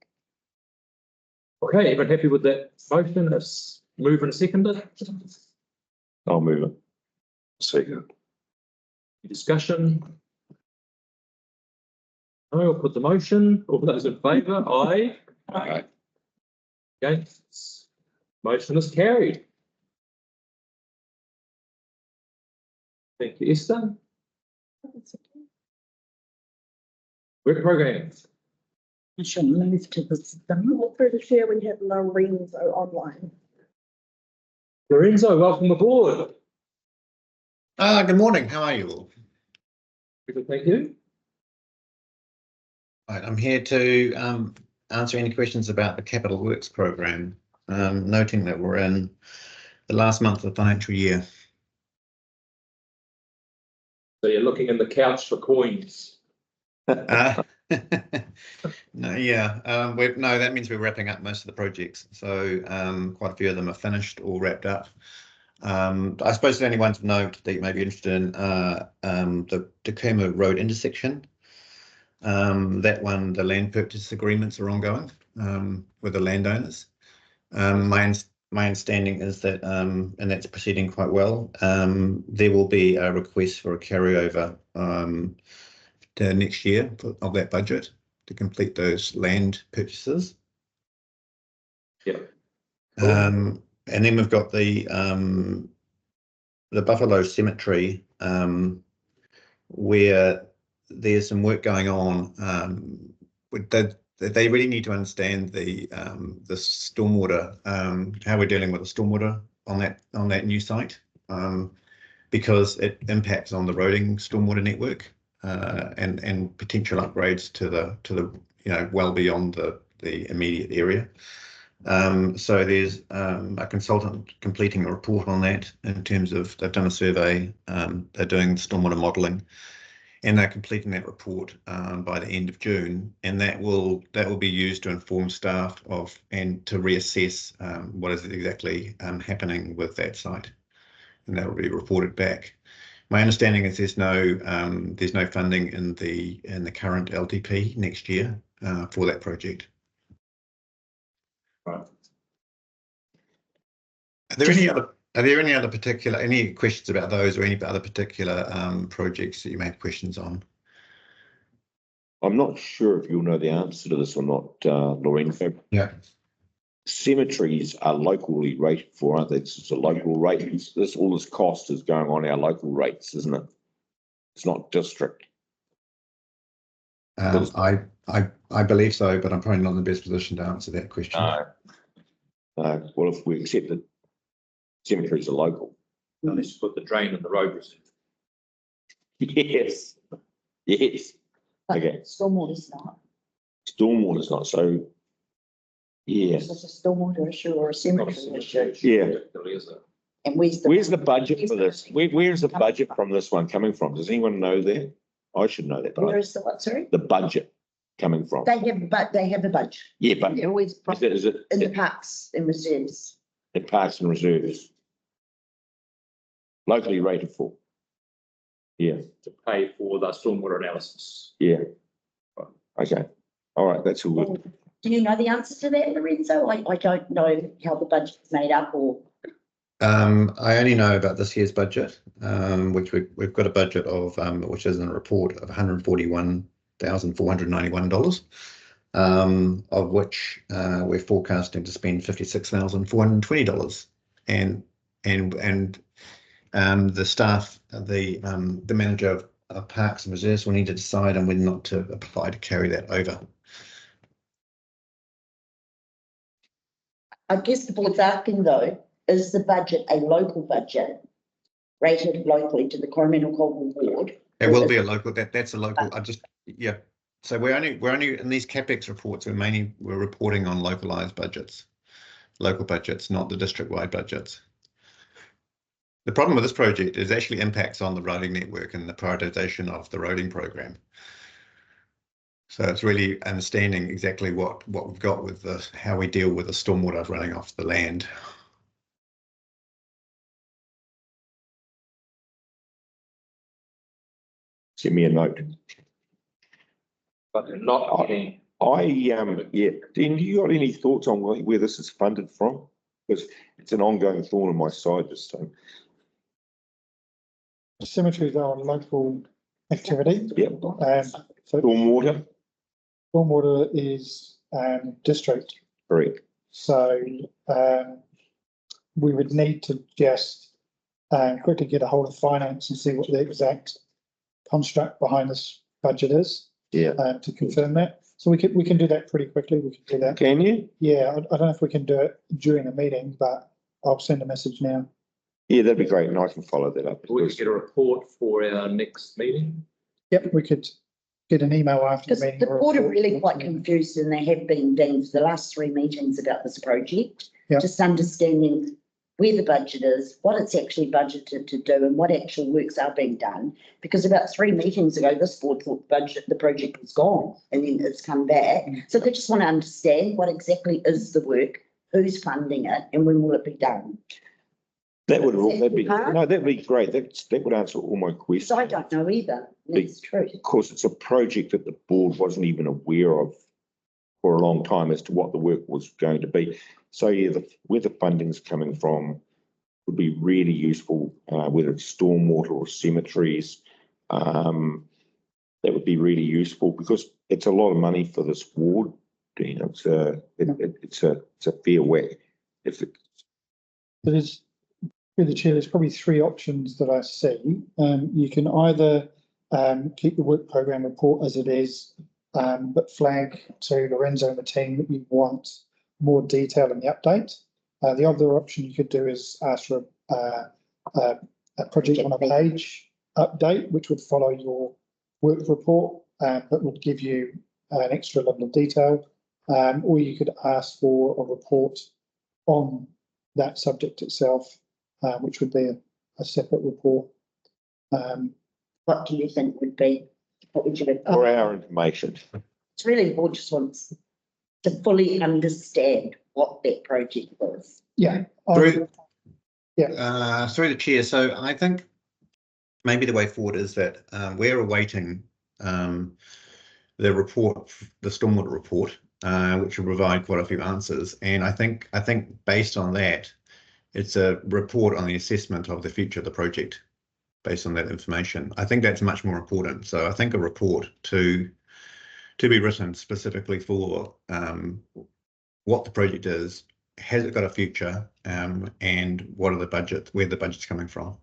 Okay, everyone happy with that motion? Let's move and second it. I'll move it. Second. Any discussion? No, I'll put the motion. All those in favour, aye. Aye. Against? Motion is carried. Thank you, Esther. Work program. I shall move to the system. Through the chair, we have Lorenzo online. Lorenzo, welcome aboard. Good morning. How are you all? Good, thank you. Right, I'm here to answer any questions about the Capital Works program, noting that we're in the last month of the financial year. So you're looking in the couch for coins. No, yeah, no, that means we're wrapping up most of the projects. So quite a few of them are finished or wrapped up. I suppose the only one to note that you may be interested in the Tacoma Road intersection. That one, the land purchase agreements are ongoing with the landowners. My understanding is that, and that's proceeding quite well, there will be a request for a carryover to next year of that budget to complete those land purchases. Yeah. And then we've got the Buffalo Cemetery, where there's some work going on. They really need to understand the stormwater, how we're dealing with the stormwater on that new site, because it impacts on the roading stormwater network and potential upgrades to the well beyond the immediate area. So there's a consultant completing a report on that in terms of they've done a survey, they're doing stormwater modelling, and they're completing that report by the end of June, and that will be used to inform staff and to reassess what is exactly happening with that site, and that will be reported back. My understanding is there's no funding in the current LTP next year for that project. Right. Are there any other Are there any questions about those or any other particular projects that you may have questions on? I'm not sure if you'll know the answer to this or not, Lorraine. Yeah. Cemeteries are locally rated for, aren't they? It's a local rate. All this cost is going on our local rates, isn't it? It's not district. I believe so, but I'm probably not in the best position to answer that question. Well, if we accept that cemeteries are local. Let's put the drain in the road reserve. Yes. Yes. But Okay. stormwater's not. Stormwater's not, so yes. It's a stormwater issue or a cemetery issue. Yeah. And where's the budget for this? Where's the budget from this one coming from? Does anyone know that? I should know that. But Where is the what, sorry? the budget coming from? They have a budget. Yeah, but They're always is it In the parks and reserves. in parks and reserves? Locally rated for? Yeah, To pay for the stormwater analysis. yeah. Okay, all right, that's all good. Do you know the answer to that, Lorenzo? I don't know how the budget's made up or. I only know about this year's budget, which we've got a budget of, which is in a report of $141,491, of which we're forecasting to spend $56,420, and the staff, the manager of parks and reserves will need to decide on whether or not to apply to carry that over. I guess the board's asking though, is the budget a local budget rated locally to the Coromandel Colville Board? It will be a local, that's a local, yeah. So we're only in these CAPEX reports, we're reporting on localized budgets, local budgets, not the district-wide budgets. The problem with this project is actually impacts on the roading network and the prioritisation of the roading program. So it's really understanding exactly what we've got with how we deal with the stormwater running off the land. Send me a note. But not getting. Yeah, Dean, do you got any thoughts on where this is funded from? Because it's an ongoing thorn in my side this time. Cemeteries are a local activity. Yep. So Stormwater? stormwater is district. Correct. So we would need to just quickly get a hold of finance and see what the exact construct behind this budget is. Yeah. To confirm that. So we can do that pretty quickly. We can do that. Can you? Yeah, I don't know if we can do it during a meeting, but I'll send a message now. Yeah, that'd be great, and I can follow that up. We could get a report for our next meeting. Yep, we could get an email after the Because meeting. the or a board are report. really quite confused, and they have been, Dean, for the last 3 meetings about this project. Yeah. Just understanding where the budget is, what it's actually budgeted to do, and what actual works are being done. Because about 3 meetings ago, this board thought the project was gone, and then it's come back. So they just want to understand what exactly is the work, who's funding it, and when will it be done. That'd be Huh? that'd be great. That would answer all my questions. So I don't know either. That's true. Of course, it's a project that the board wasn't even aware of for a long time as to what the work was going to be. So yeah, where the funding's coming from would be really useful, whether it's stormwater or cemeteries. That would be really useful because it's a lot of money for this ward. You know, it's a fair whack. There's, through the chair, there's probably 3 options that I see. You can either keep the work program report as it is, but flag to Lorenzo and the team that you want more detail in the update. The other option you could do is ask for a project on a page update, which would follow your work report, but would give you an extra level of detail. Or you could ask for a report on that subject itself, which would be a separate report. What do you think would be? What would you? For our information. It's really, the board just wants to fully understand what that project was. Yeah. Through the chair, so I think maybe the way forward is that we're awaiting the report, the stormwater report, which will provide quite a few answers. And I think based on that, It's a report on the assessment of the future of the project based on that information. I think that's much more important. So I think a report to be written specifically for what the project is, has it got a future, and what are the budget, where the budget's coming from.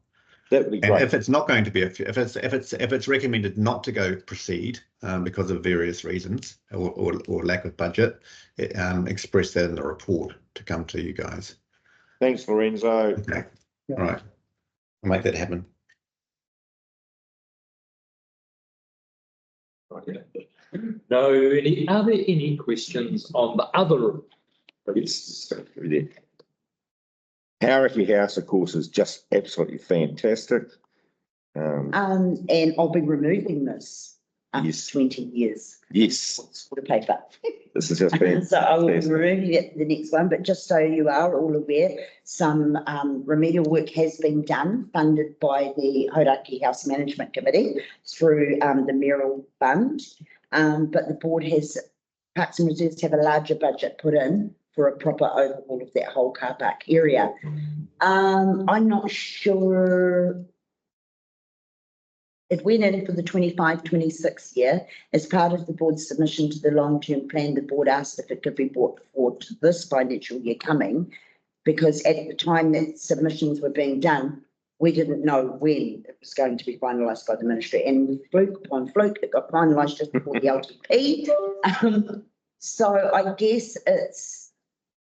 That would be And great. if it's not going to be, if it's recommended not to go proceed because of various reasons or lack of budget, express that in the report to come to you guys. Thanks, Lorenzo. Okay, all right, I'll make that happen. No, are there any questions on the other? Karakia House, of course, is just absolutely fantastic. And I'll be removing this after Yes. 20 years. Yes, For the paper. this is just fantastic. So I will be removing it the next one, but just so you are all aware, some remedial work has been done, funded by the Hauraki House Management Committee through the Merrill Fund. But the board has, Parks and Reserves have a larger budget put in for a proper overhaul of that whole car park area. I'm not sure. It went in for the 25-26 year. As part of the board's submission to the long-term plan, the board asked if it could be brought forward to this financial year coming, because at the time that submissions were being done, we didn't know when it was going to be finalised by the ministry. And fluke upon fluke, it got finalised just before the LTP. So I guess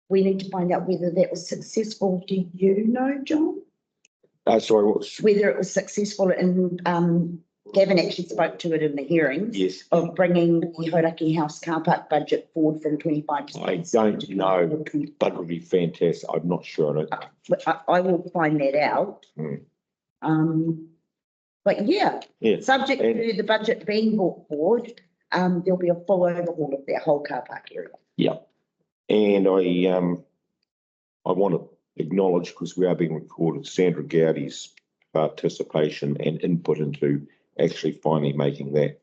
we need to find out whether that was successful. Do you know, John? Sorry, what was? Whether it was successful, and Gavin actually spoke to it in the hearings. Yes. Of bringing the Hauraki House car park budget forward from 25 to. I don't know, but it would be fantastic. I'm not sure on it. I will find that out. But yeah, subject to the budget being brought forward, there'll be a full overhaul of that whole car park area. Yeah, and I want to acknowledge, because we are being recorded, Sandra Gowdy's participation and input into actually finally making that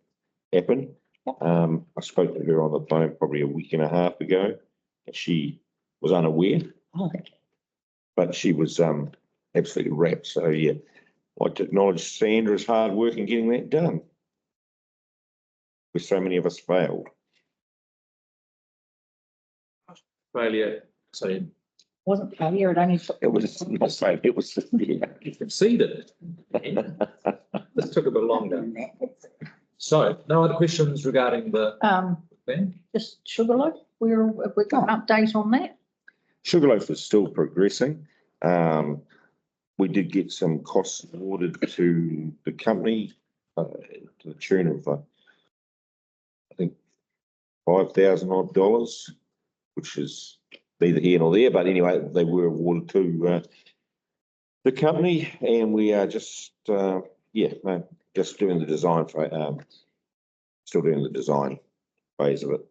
happen. I spoke to her on the phone probably a week and a half ago, and she was unaware, but she was absolutely wrapped. So yeah, I'd like to acknowledge Sandra's hard work in getting that done, where so many of us failed. Failure, so Wasn't failure, it only took. It was not saying it was. Yeah. you conceded. This took a bit longer. So, no other questions regarding the plan? Just Sugarloaf, have we got an update on that? Sugarloaf is still progressing. We did get some costs awarded to the company to the tune of, I think, $5,000 odd, which is neither here nor there. But anyway, they were awarded to the company, and we are just just doing the design for still doing the design phase of it.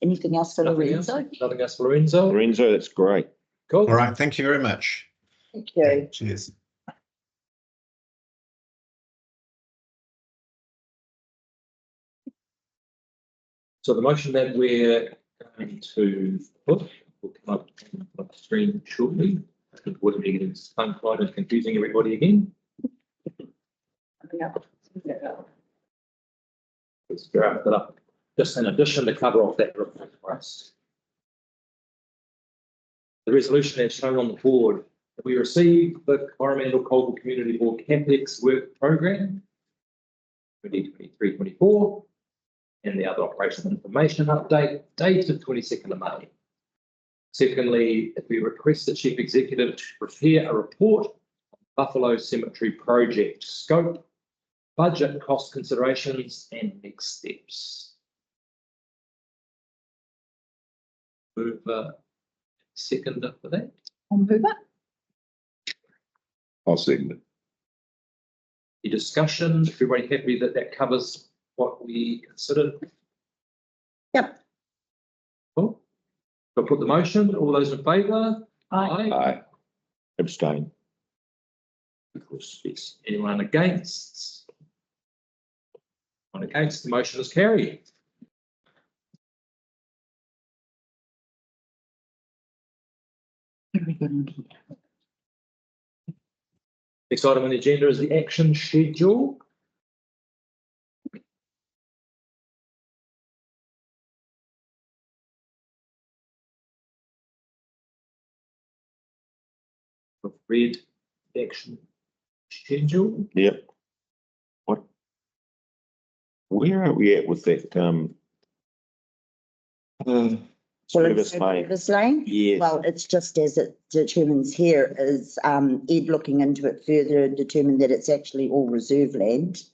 Anything else for Lorenzo? Nothing else for Lorenzo? Lorenzo, that's great. Cool. All right, thank you very much. Thank you. Cheers. So the motion that we're going to put will come up on the screen shortly. I think we're getting tongue-tied and confusing everybody again. Let's draft it up. Just in addition to cover off that report for us. The resolution as shown on the board, that we received the Coromandel Colville Community Board CAPEX work program 2023-24 and the other operational information update dated 22nd of May. Secondly, we request the Chief Executive to prepare a report on Buffalo Cemetery project scope, budget cost considerations and next steps. Move second for that. On move it? I'll second it. The discussion, everybody happy that that covers what we considered? Yep. Cool. I'll put the motion. All those in favour? Aye. Aye. Abstain. Of course, yes. Anyone against? One against, the motion is carried. Next item on the agenda is the action schedule. I've read the action schedule. Yep. What? Where are we at with that, service lane? Service lane? Yes. Well, it's just as it determines here is Ed looking into it further determined that it's actually all reserve land.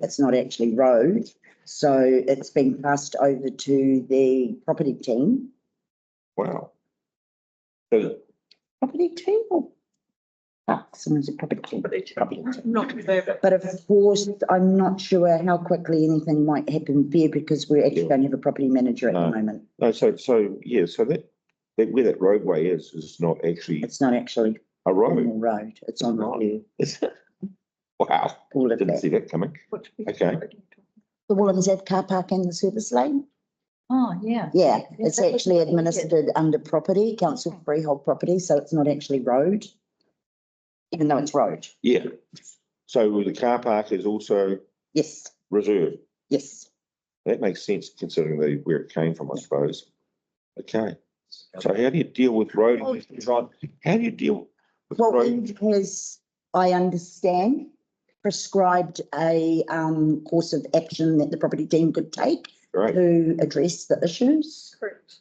It's not actually road. So it's been passed over to the property team. Wow. So, Property team or? Someone's a property team. Property team, not reserve. But of course, I'm not sure how quickly anything might happen there because we actually don't have a property manager at the No. moment. no, so, yeah, so that where that roadway is not actually It's not actually a on road. the road. It's on the Right. Is it? Wow, all of didn't see that. that coming. Okay. The Woolens have car park and the service lane. Oh, yeah. Yeah, Yes, it's that was- actually administered under property, council freehold property, so it's not actually road. Even though it's road. Yeah. So the car park is also Yes, reserved. yes. That makes sense considering where it came from, I suppose. Okay. So how do you deal with road? How do you deal with Well, road? Ed has, I understand, prescribed a course of action that the property team could take Right. to address the issues. Correct.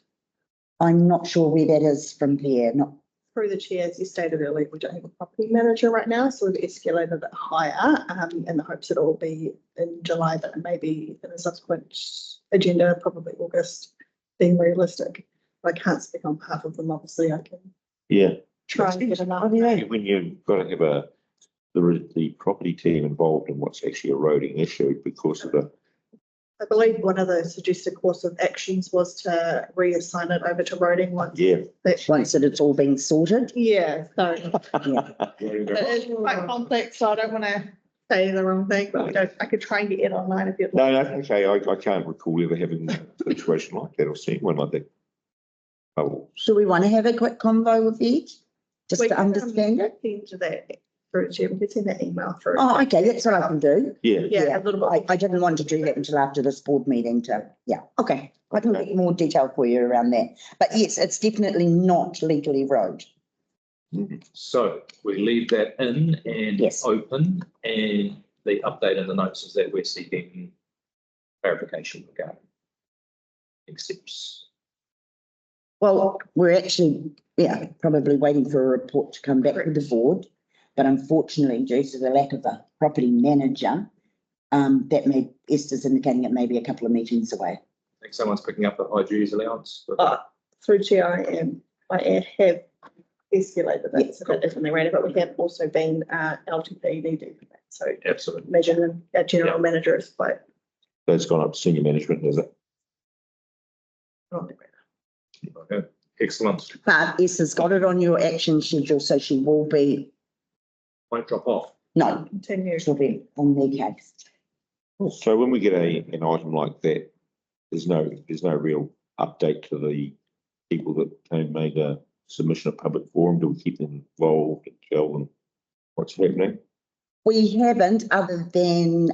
I'm not sure where that is from here, not, Through the chair, as you stated earlier, we don't have a property manager right now, so we've escalated it higher in the hopes it'll be in July, but maybe in a subsequent agenda, probably August, being realistic. I can't speak on behalf of them, obviously, I can Yeah. try and get another. When you've got to have the property team involved in what's actually a roading issue because of the, I believe one of the suggested course of actions was to reassign it over to roading once. yeah. once that it's all been sorted. Yeah, so Yeah. it's quite complex, so I don't want to say the wrong thing, but we don't, I could try and get it online if you'd No, like. okay, I can't recall ever having a situation like that or seeing one like that. Oh, Do we want to have a quick convo with Ed? Just We to can, understand it? Send that through, Chair, we can send that email through. Oh, okay, that's what I can do. yeah. Yeah, a little bit. I didn't want to do that until after this board meeting okay. I can get more detail for you around that. But yes, it's definitely not legally road. So we leave that in and Yes. open, and the update in the notes is that we're seeking clarification regarding accepts. Well, we're actually, probably waiting for a report to come back with the board. But unfortunately, due to the lack of a property manager, Esther's indicating it may be a couple of meetings away. I think someone's picking up the high duties allowance. Through Chair, I have escalated it, so that isn't around, but we have also been LTP needing for that, so Absolutely. imagine our general manager is quite. That's gone up to senior management, is it? Okay, excellent. But Esther's got it on your action schedule, so she will be, Won't drop off. no, Continue. she'll be on their case. So when we get an item like that, there's no real update to the people that made a submission of public forum. Do we keep them involved and tell them what's happening? We haven't, other than,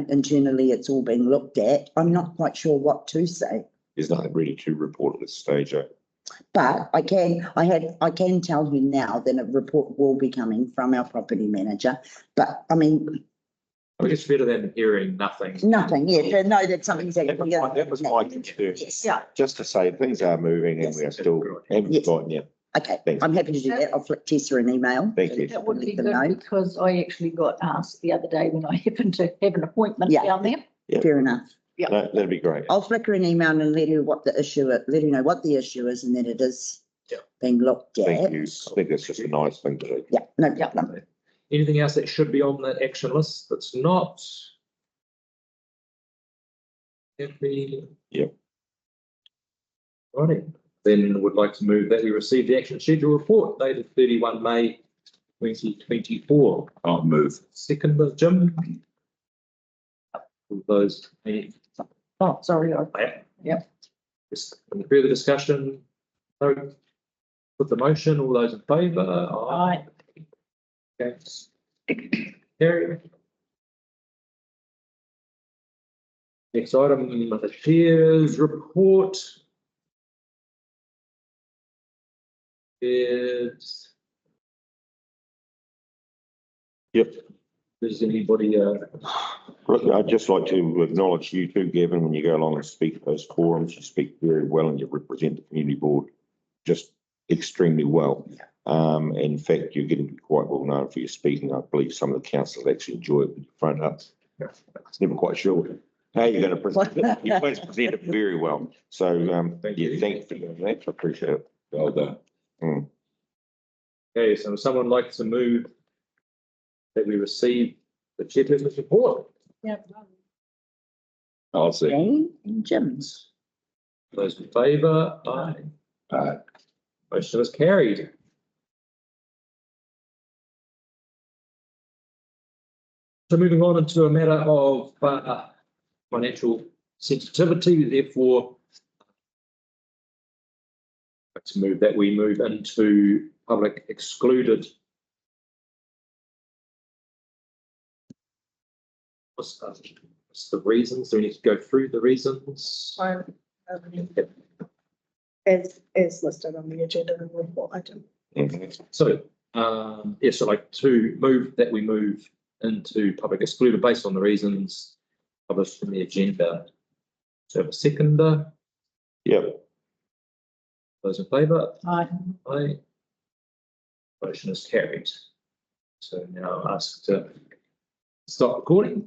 internally it's all being looked at. I'm not quite sure what to say. There's nothing really to report at this stage. But I can tell you now that a report will be coming from our property manager. But I mean, I think it's better than hearing nothing. nothing, to know that something's actually. That was my concern. Yes, Just to say things are moving and we are still haven't Yes. forgotten yet. okay, Thanks. I'm happy to do that. I'll flick Tessa an email. Thank you. That would be Let them know. good because I actually got asked the other day when I happened to have an appointment Yeah. down there. Yeah. Fair enough. Yeah. No, that'd be great. I'll flick her an email and let her know what the issue is and that it is Yeah. being looked at. Thank you. I think that's just a nice thing to do. Yeah, no problem. Anything else that should be on that action list that's not? Yep. Righty, then would like to move that we receive the action schedule report dated 31 May 2024. I'll move. Second by Jim. All those, Oh, sorry. Yep. Any further discussion? No. Put the motion, all those in favour? Aye. Okay. Carry. Next item, the chair's report. Is. Yep. Does anybody, Look, I'd just like to acknowledge you too, Gavin, when you go along and speak at those forums, you speak very well and you represent the community board just extremely well. In fact, you're getting quite well known for your speaking. I believe some of the councillors actually enjoy it with your front up. It's never quite sure how you're going to present it. You always present it very well. So, Thank yeah, you. thank you for doing that. I appreciate it. Well done. okay, so someone like to move that we receive the chairperson's report? Yeah. I'll say. Jane and Jim's. Those in favour? Aye. Aye. Motion is carried. So moving on into a matter of financial sensitivity, therefore, to move that we move into public excluded. What's the reasons? Do we need to go through the reasons? As listed on the agenda and report item. So, yes, so like to move that we move into public excluded based on the reasons published in the agenda. So have a seconder. Yep. Those in favour? Aye. Aye. Motion is carried. So now I'll ask to stop recording.